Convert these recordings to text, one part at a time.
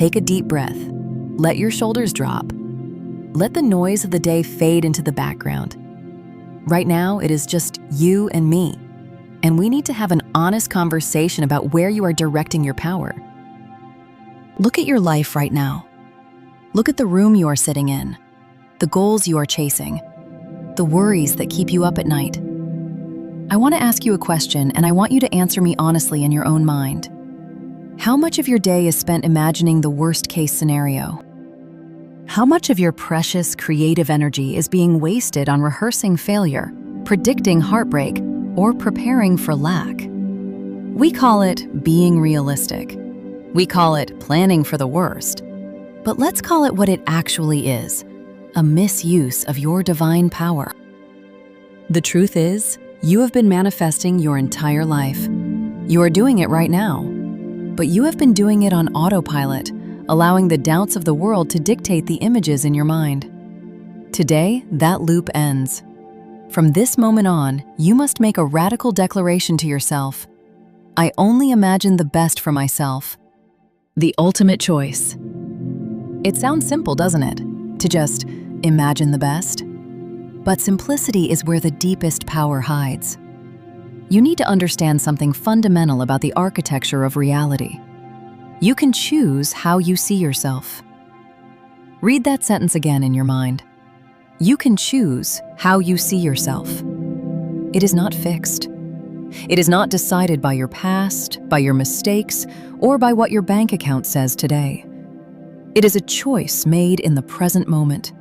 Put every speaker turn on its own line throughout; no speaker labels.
take a deep breath. Let your shoulders drop. Let the noise of the day fade into the background. Right now, it is just you and me, and we need to have an honest conversation about where you are directing your power. Look at your life right now. Look at the room you are sitting in, the goals you are chasing, the worries that keep you up at night. I want to ask you a question, and I want you to answer me honestly in your own mind. How much of your day is spent imagining the worst-case scenario? How much of your precious creative energy is being wasted on rehearsing failure, predicting heartbreak, or preparing for lack? We call it being realistic. We call it planning for the worst. But let's call it what it actually is, a misuse of your divine power. The truth is, you have been manifesting your entire life. You are doing it right now. But you have been doing it on autopilot, allowing the doubts of the world to dictate the images in your mind. Today, that loop ends. From this moment on, you must make a radical declaration to yourself. I only imagine the best for myself. The ultimate choice. It sounds simple, doesn't it? To just imagine the best? But simplicity is where the deepest power hides. You need to understand something fundamental about the architecture of reality. You can choose how you see yourself. Read that sentence again in your mind. You can choose how you see yourself. It is not fixed. It is not decided by your past, by your mistakes, or by what your bank account says today. It is a choice made in the present moment,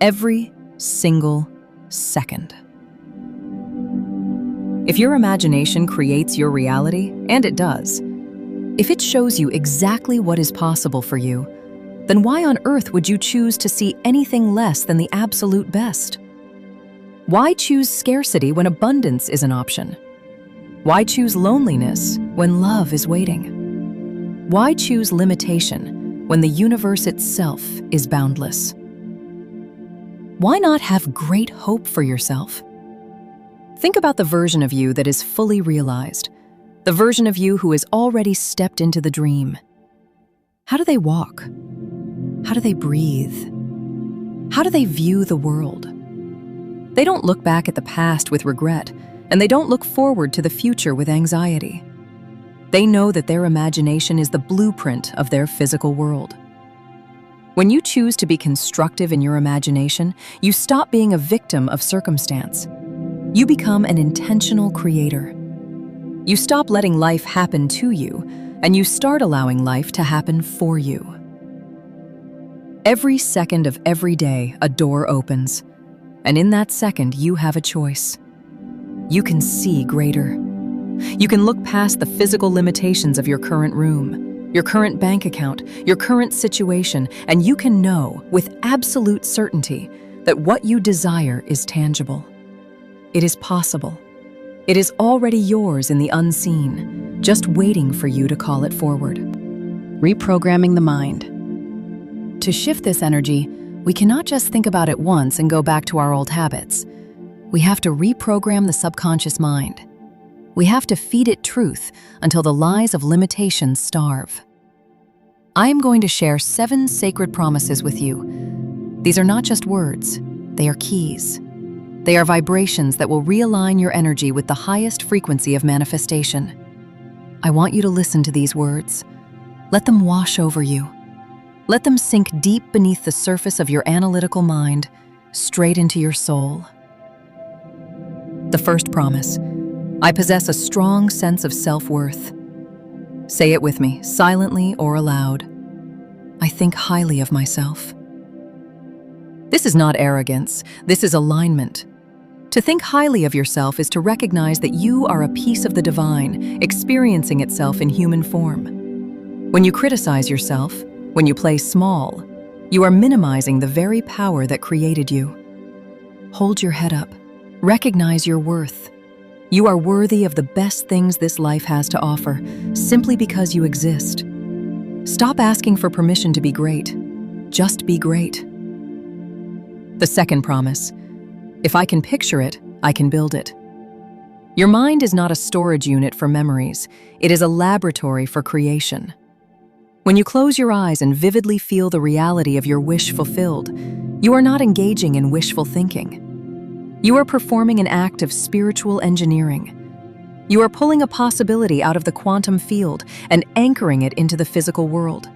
every single second. If your imagination creates your reality, and it does, if it shows you exactly what is possible for you, then why on earth would you choose to see anything less than the absolute best? Why choose scarcity when abundance is an option? Why choose loneliness when love is waiting? Why choose limitation when the universe itself is boundless? Why not have great hope for yourself? Think about the version of you that is fully realized, the version of you who has already stepped into the dream. How do they walk? How do they breathe? How do they view the world? They don't look back at the past with regret, and they don't look forward to the future with anxiety. They know that their imagination is the blueprint of their physical world. When you choose to be constructive in your imagination, you stop being a victim of circumstance. You become an intentional creator. You stop letting life happen to you, and you start allowing life to happen for you. Every second of every day, a door opens, and in that second, you have a choice. You can see greater. You can look past the physical limitations of your current room, your current bank account, your current situation, and you can know with absolute certainty that what you desire is tangible. It is possible. It is already yours in the unseen, just waiting for you to call it forward. Reprogramming the mind. To shift this energy, we cannot just think about it once and go back to our old habits. We have to reprogram the subconscious mind. We have to feed it truth until the lies of limitations starve. I am going to share 7 sacred promises with you. These are not just words, they are keys. They are vibrations that will realign your energy with the highest frequency of manifestation. I want you to listen to these words. Let them wash over you. Let them sink deep beneath the surface of your analytical mind, straight into your soul. The first promise: I possess a strong sense of self-worth. Say it with me, silently or aloud. I think highly of myself. This is not arrogance, this is alignment. To think highly of yourself is to recognize that you are a piece of the divine, experiencing itself in human form. When you criticize yourself, when you play small, you are minimizing the very power that created you. Hold your head up. Recognize your worth. You are worthy of the best things this life has to offer, simply because you exist. Stop asking for permission to be great. Just be great. The second promise: if I can picture it, I can build it. Your mind is not a storage unit for memories. It is a laboratory for creation. When you close your eyes and vividly feel the reality of your wish fulfilled, you are not engaging in wishful thinking. You are performing an act of spiritual engineering. You are pulling a possibility out of the quantum field and anchoring it into the physical world.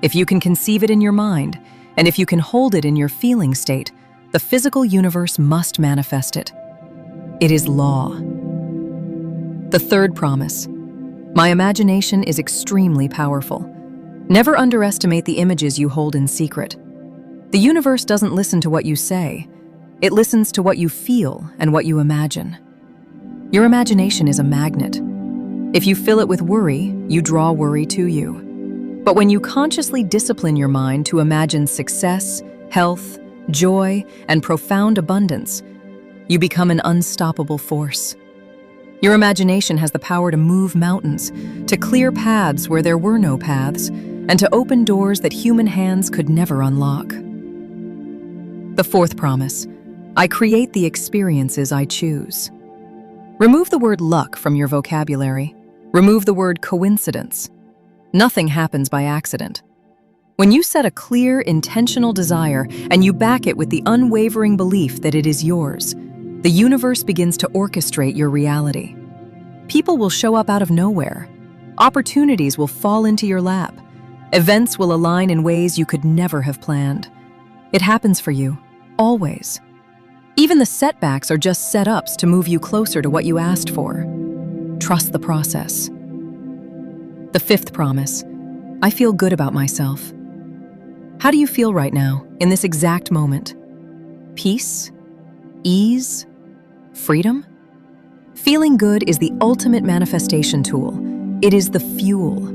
If you can conceive it in your mind, and if you can hold it in your feeling state, the physical universe must manifest it. It is law. The third promise. My imagination is extremely powerful. Never underestimate the images you hold in secret. The universe doesn't listen to what you say. It listens to what you feel and what you imagine. Your imagination is a magnet. If you fill it with worry, you draw worry to you. But when you consciously discipline your mind to imagine success, health, joy, and profound abundance, you become an unstoppable force. Your imagination has the power to move mountains, to clear paths where there were no paths, and to open doors that human hands could never unlock. The fourth promise. I create the experiences I choose. Remove the word luck from your vocabulary. Remove the word coincidence. Nothing happens by accident. When you set a clear, intentional desire and you back it with the unwavering belief that it is yours, the universe begins to orchestrate your reality. People will show up out of nowhere. Opportunities will fall into your lap. Events will align in ways you could never have planned. It happens for you, always. Even the setbacks are just setups to move you closer to what you asked for. Trust the process. The fifth promise. I feel good about myself. How do you feel right now, in this exact moment? Peace? Ease? Freedom? Feeling good is the ultimate manifestation tool. It is the fuel.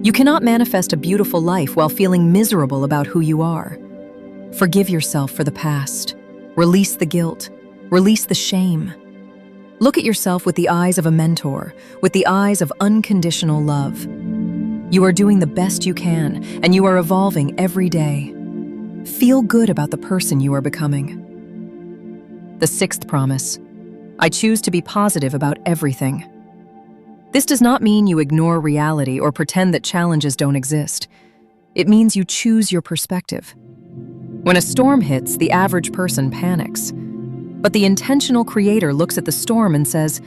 You cannot manifest a beautiful life while feeling miserable about who you are. Forgive yourself for the past. Release the guilt. Release the shame. Look at yourself with the eyes of a mentor, with the eyes of unconditional love. You are doing the best you can, and you are evolving every day. Feel good about the person you are becoming. The sixth promise. I choose to be positive about everything. This does not mean you ignore reality or pretend that challenges don't exist. It means you choose your perspective. When a storm hits, the average person panics. But the intentional creator looks at the storm and says,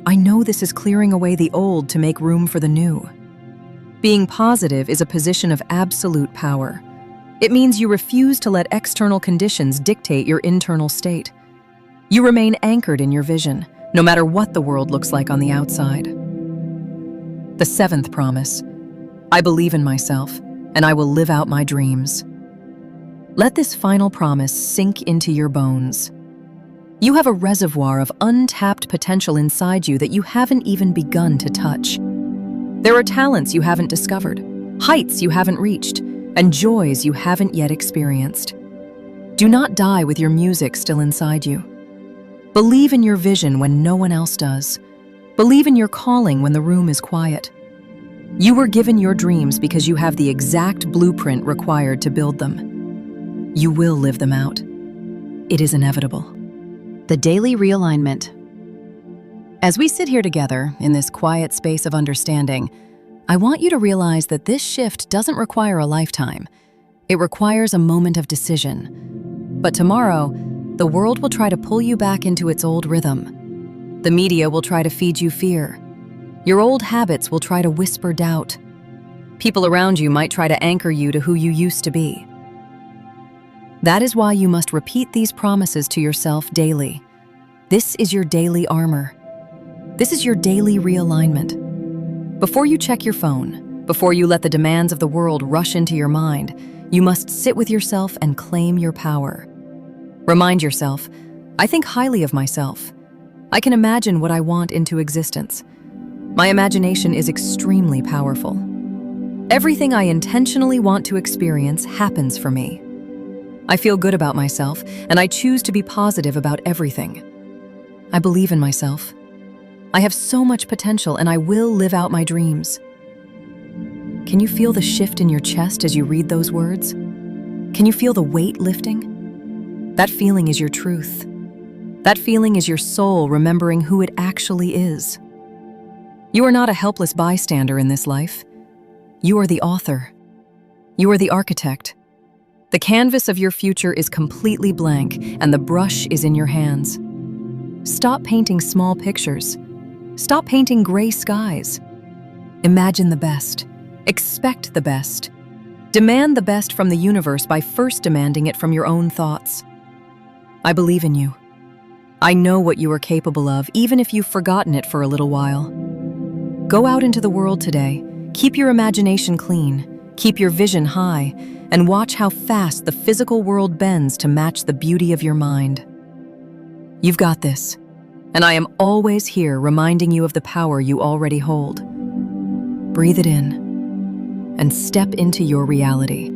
I know this is clearing away the old to make room for the new. Being positive is a position of absolute power. It means you refuse to let external conditions dictate your internal state. You remain anchored in your vision, no matter what the world looks like on the outside. The seventh promise. I believe in myself, and I will live out my dreams. Let this final promise sink into your bones. You have a reservoir of untapped potential inside you that you haven't even begun to touch. There are talents you haven't discovered, heights you haven't reached, and joys you haven't yet experienced. Do not die with your music still inside you. Believe in your vision when no one else does. Believe in your calling when the room is quiet. You were given your dreams because you have the exact blueprint required to build them. You will live them out. It is inevitable. The Daily Realignment. As we sit here together in this quiet space of understanding, I want you to realize that this shift doesn't require a lifetime. It requires a moment of decision. But tomorrow, the world will try to pull you back into its old rhythm. The media will try to feed you fear. Your old habits will try to whisper doubt. People around you might try to anchor you to who you used to be. That is why you must repeat these promises to yourself daily. This is your daily armor. This is your daily realignment. Before you check your phone, before you let the demands of the world rush into your mind, you must sit with yourself and claim your power. Remind yourself, I think highly of myself. I can imagine what I want into existence. My imagination is extremely powerful. Everything I intentionally want to experience happens for me. I feel good about myself, and I choose to be positive about everything. I believe in myself. I have so much potential, and I will live out my dreams. Can you feel the shift in your chest as you read those words? Can you feel the weight lifting? That feeling is your truth. That feeling is your soul remembering who it actually is. You are not a helpless bystander in this life. You are the author. You are the architect. The canvas of your future is completely blank, and the brush is in your hands. Stop painting small pictures. Stop painting gray skies. Imagine the best. Expect the best. Demand the best from the universe by first demanding it from your own thoughts. I believe in you. I know what you are capable of, even if you've forgotten it for a little while. Go out into the world today. Keep your imagination clean. Keep your vision high, and watch how fast the physical world bends to match the beauty of your mind. You've got this, and I am always here reminding you of the power you already hold. Breathe it in, and step into your reality.